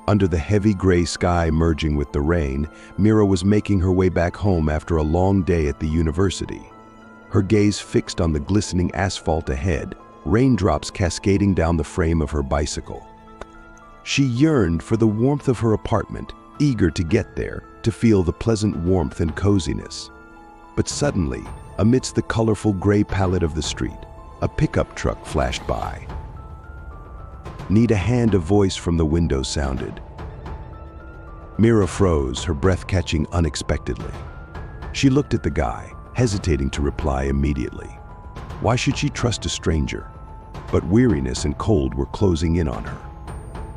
Under the heavy gray sky merging with the rain, Mira was making her way back home after a long day at the university. Her gaze fixed on the glistening asphalt ahead, raindrops cascading down the frame of her bicycle. She yearned for the warmth of her apartment, eager to get there, to feel the pleasant warmth and coziness. But suddenly, amidst the colorful gray palette of the street, a pickup truck flashed by. "Need a hand," a voice from the window sounded. Mira froze, her breath catching unexpectedly. She looked at the guy, hesitating to reply immediately. Why should she trust a stranger? But weariness and cold were closing in on her.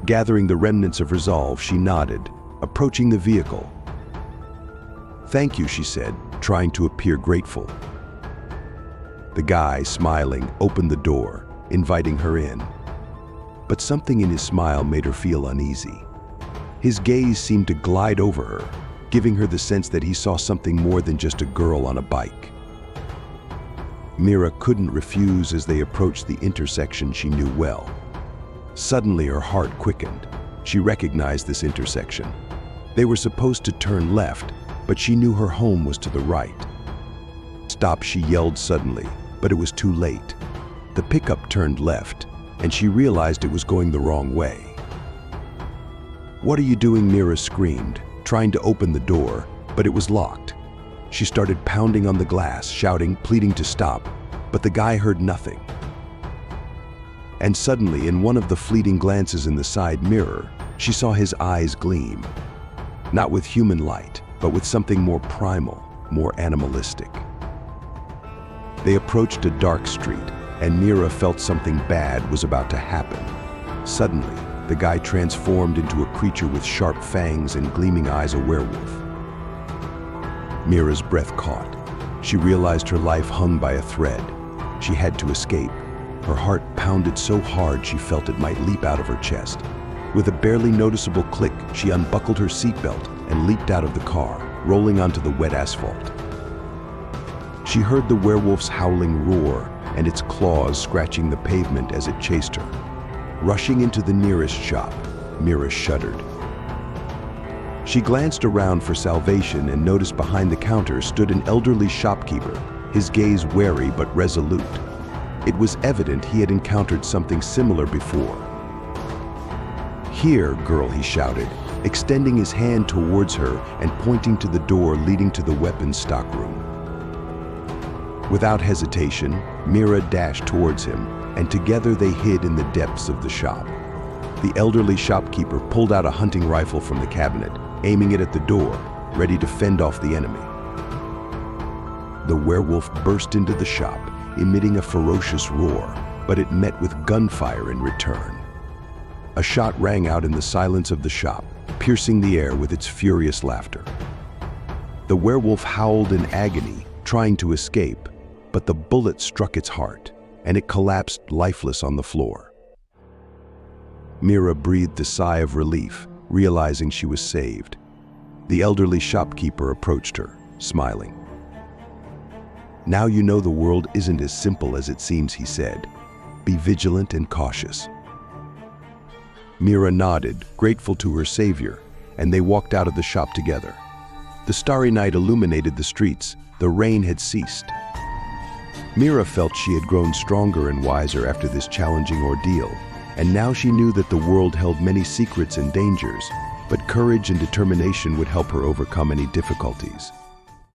Gathering the remnants of resolve, she nodded, approaching the vehicle. "Thank you," she said, trying to appear grateful. The guy, smiling, opened the door, inviting her in. But something in his smile made her feel uneasy. His gaze seemed to glide over her, giving her the sense that he saw something more than just a girl on a bike. Mira couldn't refuse as they approached the intersection she knew well. Suddenly her heart quickened. She recognized this intersection. They were supposed to turn left, but she knew her home was to the right. "Stop," she yelled suddenly, but it was too late. The pickup turned left, and she realized it was going the wrong way. "What are you doing?" Mira screamed, trying to open the door, but it was locked. She started pounding on the glass, shouting, pleading to stop, but the guy heard nothing. And suddenly, in one of the fleeting glances in the side mirror, she saw his eyes gleam. Not with human light, but with something more primal, more animalistic. They approached a dark street, and Mira felt something bad was about to happen. Suddenly, the guy transformed into a creature with sharp fangs and gleaming eyes, a werewolf. Mira's breath caught. She realized her life hung by a thread. She had to escape. Her heart pounded so hard she felt it might leap out of her chest. With a barely noticeable click, she unbuckled her seatbelt and leaped out of the car, rolling onto the wet asphalt. She heard the werewolf's howling roar and its claws scratching the pavement as it chased her. Rushing into the nearest shop, Mira shuddered. She glanced around for salvation and noticed behind the counter stood an elderly shopkeeper, his gaze wary but resolute. It was evident he had encountered something similar before. "Here, girl," he shouted, extending his hand towards her and pointing to the door leading to the weapons stockroom. Without hesitation, Mira dashed towards him, and together they hid in the depths of the shop. The elderly shopkeeper pulled out a hunting rifle from the cabinet, aiming it at the door, ready to fend off the enemy. The werewolf burst into the shop, emitting a ferocious roar, but it met with gunfire in return. A shot rang out in the silence of the shop, piercing the air with its furious laughter. The werewolf howled in agony, trying to escape, but the bullet struck its heart, and it collapsed lifeless on the floor. Mira breathed a sigh of relief, realizing she was saved. The elderly shopkeeper approached her, smiling. "Now you know the world isn't as simple as it seems," he said. "Be vigilant and cautious." Mira nodded, grateful to her savior, and they walked out of the shop together. The starry night illuminated the streets. The rain had ceased. Mira felt she had grown stronger and wiser after this challenging ordeal, and now she knew that the world held many secrets and dangers, but courage and determination would help her overcome any difficulties.